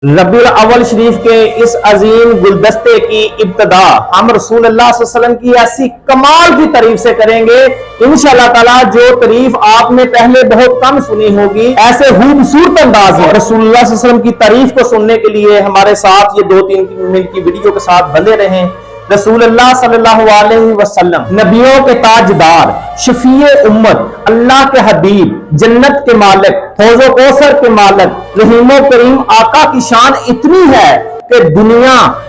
रबीउल अव्वल शरीफ के इस अजीम गुलदस्ते की इब्तदा हम रसूल अल्लाह सल्लल्लाहु अलैहि वसल्लम की ऐसी कमाल की तारीफ से करेंगे। इंशाअल्लाह ताला जो तारीफ आपने पहले बहुत कम सुनी होगी, ऐसे खूबसूरत अंदाज में रसूल अल्लाह सल्लल्लाहु अलैहि वसल्लम की तारीफ को सुनने के लिए हमारे साथ ये 2-3 मिनट की वीडियो के साथ बने रहें। रसूल अल्लाह सल्लल्लाहु अलैहि वसल्लम नबियों के ताजदार, शफीए उम्मत, अल्लाह के हबीब, जन्नत के मालिक, हौज़ कौसर के मालिक, रहीमो करीम आका की शान इतनी है कि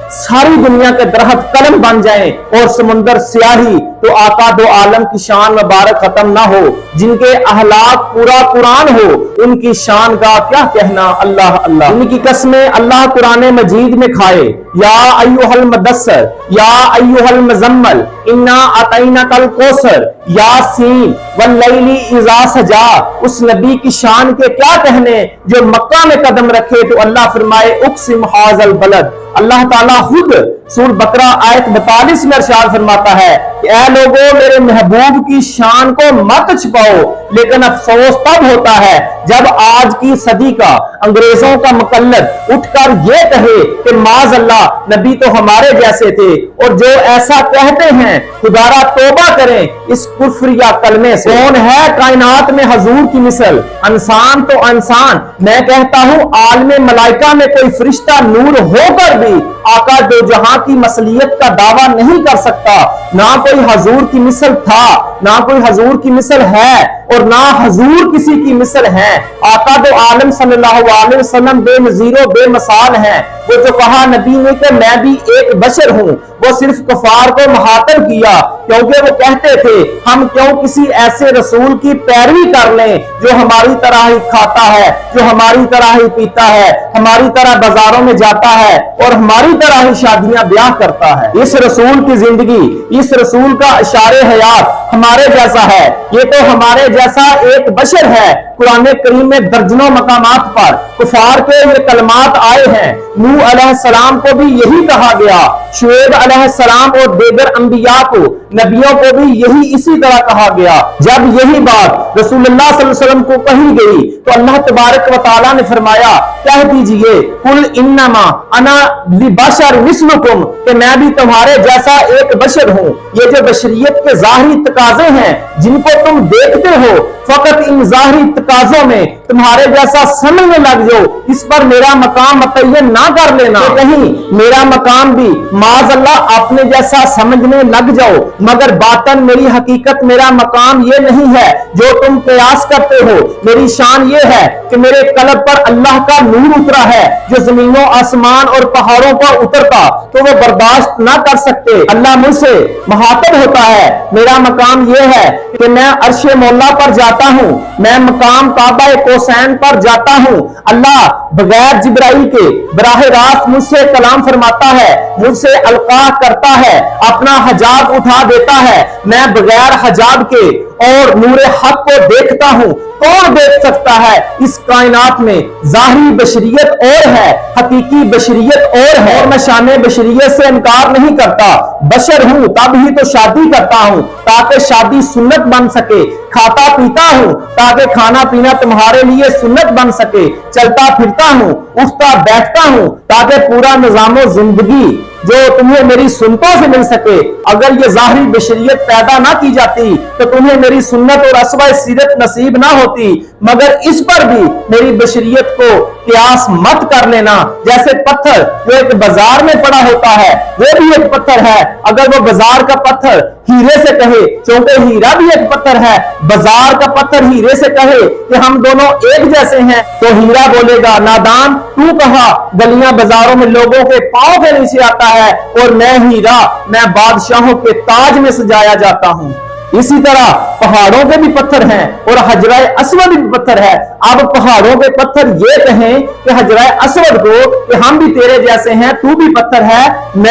सारी दुनिया के दरख्त कलम बन जाएं और समुंदर स्याही तो आका दो आलम की शान मुबारक खत्म ना हो। जिनके अहलाक पूरा कुरान हो उनकी शान का क्या कहना। अल्लाह अल्लाह। उनकी कस्में अल्लाह कुरान मजीद में खाए। या अय्युहल मुदस्सिर, या अय्युहल मुज़म्मिल, इन्ना अतैना कल कौसर, यासीन वल्लैली इज़ा सजा। उस नबी की शान के क्या कहने जो मक्का में कदम रखे तो अल्लाह फरमाए उक़सिम हाज़ल बलद। अल्लाह ताला खुद सूरह बकरा आयत 42 में इरशाद फरमाता है कि ऐ लोगों मेरे महबूब की शान को मत छिपाओ। लेकिन अफसोस तब होता है जब आज की सदी का अंग्रेजों का मुकल्लद उठकर ये कहे कि माज़ अल्लाह नबी तो हमारे जैसे थे, और जो ऐसा कहते हैं खुदारा तौबा करें इस कुफ्र या कलमे से। कौन है कायनात में हजूर की मिसल, इंसान तो इंसान, मैं कहता हूं आलमे मलाइका में कोई फरिश्ता नूर होकर भी आका दो जहां की मसलियत का दावा नहीं कर सकता। ना कोई हजूर की मिसल था, ना कोई हजूर की मिसल है, और ना हजूर किसी की मिसल है। आका दो आलम सल्लल्लाहु अलैहि वसल्लम बेनज़ीरो बेमिसाल हैं। वो जो कहा नबी ने कि मैं भी एक बशर हूं, वो सिर्फ कफार को मुखातब किया क्योंकि वो कहते थे हम क्यों किसी ऐसे रसूल की पैरवी कर लें जो हमारी तरह ही खाता है, जो हमारी तरह ही पीता है, हमारी तरह बाजारों में जाता है और हमारी तरह ही शादियां ब्याह करता है। इस रसूल की जिंदगी, इस रसूल का इशारे हयात हमारे जैसा है। ये तो हमारे जैसा एक बशर है। कुरान करीम में दर्जनों मकामात पर कुफार के ये कलमात आए हैं। नूह अलैहिस्सलाम को भी यही कहा गया, शुएब अलैहिस्सलाम और दीगर अंबिया को, नबियों को भी यही इसी तरह कहा गया। जब यही बात रसूलुल्लाह सल्लल्लाहु अलैहि वसल्लम को कही गई तो अल्लाह तबारक व तआला ने फरमाया कह दीजिए कुल इन्नमा अना बशर मिस्लुकुम, कि मैं भी तुम्हारे जैसा एक बशर हूं। ये जो बशरियत के जाहिरी तकाजे हैं जिनको तुम देखते हो, फकत इन जाहिरी तकाजों में तुम्हारे जैसा समझने लग जाओ, इस पर मेरा मकाम मुतय्यन ना कर लेना तो कहीं मेरा मकाम भी माज़ अल्लाह अपने जैसा समझने लग जाओ। मगर बातन मेरी हकीकत, मेरा मकाम ये नहीं है जो तुम प्रयास करते हो। मेरी शान ये है कि मेरे कल्ब पर अल्लाह का नूर उतरा है जो जमीनों आसमान और पहाड़ों पर उतरता तो वो बर्दाश्त ना कर सकते। अल्लाह मुझसे मुखातब होता है। मेरा मकाम ये है कि मैं अर्शे मौला पर जाता हूँ, मैं मकाम काबा कौसैन पर जाता हूँ। अल्लाह बगैर जिब्राइल के बराह रास्त मुझसे कलाम फरमाता है, मुझसे अलका करता है, अपना हजाब उठा देता है। मैं बगैर हजाब के और नूरे हक को देखता हूँ। कौन देख सकता है इस कायनात में? जाहिरी बशरियत और है, हकीकी बशरियत और है। और मैं शाने बशरियत से इनकार नहीं करता। बशर हूं तब ही तो शादी करता हूं ताकि शादी सुन्नत बन सके। खाता पीता हूं ताकि खाना पीना तुम्हारे लिए सुन्नत बन सके। चलता फिरता हूं, उठता बैठता हूं ताकि पूरा निजामो जिंदगी जो तुम्हें मेरी सुन्नतों से मिल सके। अगर ये जाहिरी बशरियत पैदा ना की जाती तो तुम्हें मेरी सुन्नत और असवा सीरत नसीब ना होती। मगर इस पर भी मेरी बशरियत को क्यास मत कर लेना। जैसे पत्थर जो एक बाजार में पड़ा होता है वो भी एक पत्थर है। अगर वो बाजार का पत्थर हीरे से कहे, क्योंकि हीरा भी एक पत्थर है, बाजार का पत्थर हीरे से कहे कि हम दोनों एक जैसे हैं तो हीरा बोलेगा नादान, तू कहा गलियां बाजारों में लोगों के पांव के नीचे आता है और मैं हीरा, मैं बादशाहों के ताज में सजाया जाता हूं। इसी तरह पहाड़ों के भी पत्थर हैं और हजरा अस्वद भी पत्थर है। अब पहाड़ों के पत्थर ये कहें कि हजरा अस्वद को कि हम भी तेरे जैसे हैं, तू भी पत्थर है,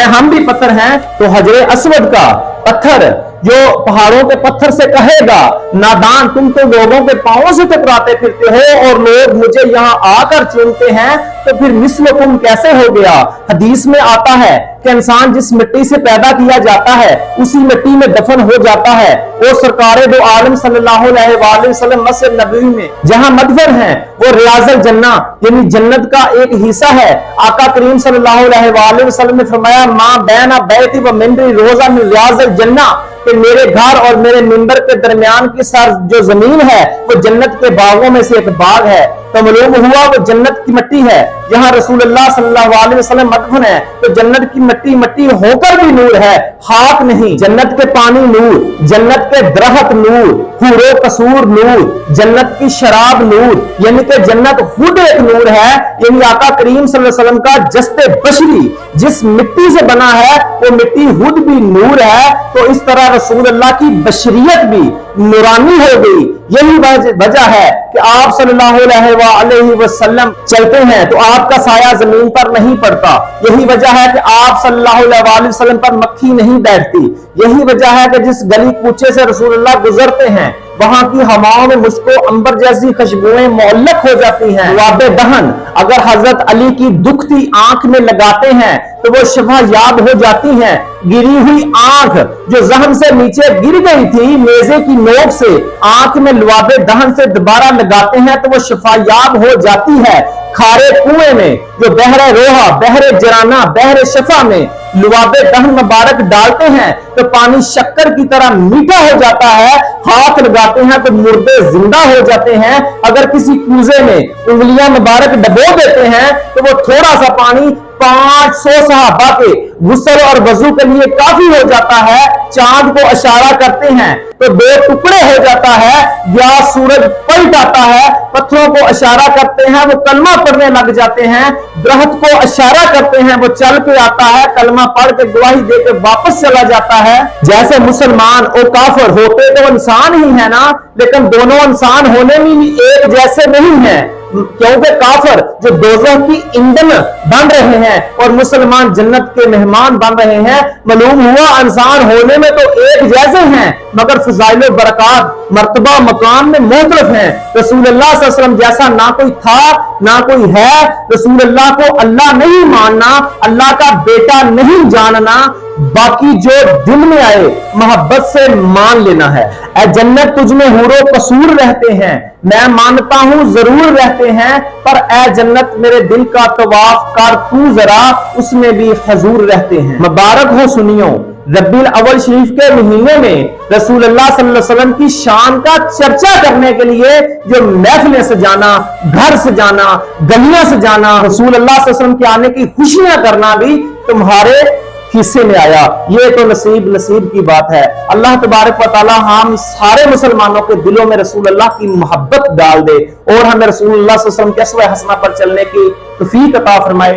हम भी पत्थर हैं, तो हजरे अस्वद का पत्थर जो पहाड़ों के पत्थर से कहेगा नादान, तुम तो लोगों के पांवों से टकराते फिरते हो और लोग मुझे यहाँ आकर चूमते हैं, तो फिर मिस्लुकुम कैसे हो गया? हदीस में आता है कि इंसान जिस मिट्टी से पैदा किया जाता है उसी मिट्टी में दफन हो जाता है। وہ सरकारे दो आलम सल्लल्लाहु अलैहि वसल्लम मस्जिद नबवी में जहां मदफन है वो रियाज़ुल जन्ना यानी जन्नत का एक हिस्सा है। आका करीम सल्लल्लाहु अलैहि वसल्लम ने फरमाया मां बैना बैती व मिंबरी रोजा में रियाज़ुल जन्ना, कि मेरे घर और मेरे मिंबर के दरमियान की सर जो जमीन है वो जन्नत के बागों में से एक बाग है। तो मालूम हुआ वो जन्नत की मिट्टी है। यहाँ रसूलुल्लाह सल्लल्लाहु अलैहि वसल्लम मदफन है तो जन्नत की मिट्टी मिट्टी होकर भी नूर है, खाक नहीं। जन्नत के पानी नूर, जन्नत के दरख्त नूर, हूरो कसूर नूर, जन्नत की शराब नूर, यानी कि जन्नत खुद एक नूर है। यानी आका करीम सल्लल्लाहु अलैहि वसल्लम का जस्ते बशरी जिस मिट्टी से बना है वो मिट्टी खुद भी नूर है। तो इस तरह रसूलुल्लाह की बशरियत भी नूरानी हो गई। यही वजह है कि आप सल्लल्लाहु अलैहि वसल्लम चलते हैं तो आपका साया जमीन पर नहीं पड़ता। यही वजह है कि आप सल्लल्लाहु अलैहि वसल्लम पर मक्खी नहीं बैठती। यही वजह है कि जिस गली कूचे से रसूलुल्लाह गुजरते हैं वहां की हवाओं में मुझको अंबर जैसी खुशबुएं मोहल्लक हो जाती हैं। लुआबे दहन अगर हजरत अली की दुखती आंख में लगाते हैं तो वो शिफा याब हो जाती हैं। गिरी हुई आंख जो जहन से नीचे गिर गई थी नेज़े की नोक से, आंख में लुआबे दहन से दोबारा लगाते हैं तो वो शिफा याब हो जाती है। खारे कुएं में जो बहरे रोहा, बहरे जराना, बहरे शफा में लुआबे दहन मुबारक डालते हैं तो पानी शक्कर की तरह मीठा हो जाता है। हाथ लगाते हैं तो मुर्दे जिंदा हो जाते हैं। अगर किसी कूजे में उंगलियां मुबारक डबो देते हैं तो वो थोड़ा सा पानी 500 सहाबा के गुस्ल और वजू के लिए काफी हो जाता है। चांद को इशारा करते हैं तो 2 टुकड़े हो जाता है, या सूरज पलट आता है। पत्थरों को इशारा करते हैं वो कलमा पढ़ने लग जाते हैं। दरख्त को इशारा करते हैं वो चल के आता है, कलमा पढ़ के गवाही दे के वापस चला जाता है। जैसे मुसलमान और काफिर होते तो इंसान ही है ना, लेकिन दोनों इंसान होने में भी एक जैसे नहीं है, क्योंकि काफिर जो दोज़ख की ईंधन बन रहे हैं और मुसलमान जन्नत के मेहमान बन रहे हैं। मालूम हुआ इंसान होने में तो एक जैसे हैं मगर फज़ाइल व बरक़ात मर्तबा मकाम में मुख्तलिफ हैं। रसूलुल्लाह सल्लल्लाहु अलैहि वसल्लम जैसा ना कोई था ना कोई है। रसूलुल्लाह को अल्लाह नहीं मानना, अल्लाह का बेटा नहीं जानना, बाकी जो दिल में आए मोहब्बत से मान लेना है। ऐ जन्नत तुझ में हूरो कसूर रहते हैं, मैं मानता हूं जरूर रहते हैं, पर ऐ जन्नत मेरे दिल का तवाफ कर तू जरा, उसमें भी हजूर रहते हैं। मुबारक हो सुनियो रबीउल अव्वल शरीफ के महीने में रसूलुल्लाह सल्लल्लाहु अलैहि वसल्लम की शान का चर्चा करने के लिए जो महफिलें सजाना, घर सजाना, गलियां सजाना, रसूलुल्लाह सल्लल्लाहु अलैहि वसल्लम के आने की खुशियां करना भी तुम्हारे हिस्से में आया। ये तो नसीब की बात है। अल्लाह तबारक व तआला हम सारे मुसलमानों के दिलों में रसूलुल्लाह की मोहब्बत डाल दे और हमें रसूलुल्लाह सल्लल्लाहु अलैहि वसल्लम के अस्वे हसना पर चलने की तौफीक अता फरमाए।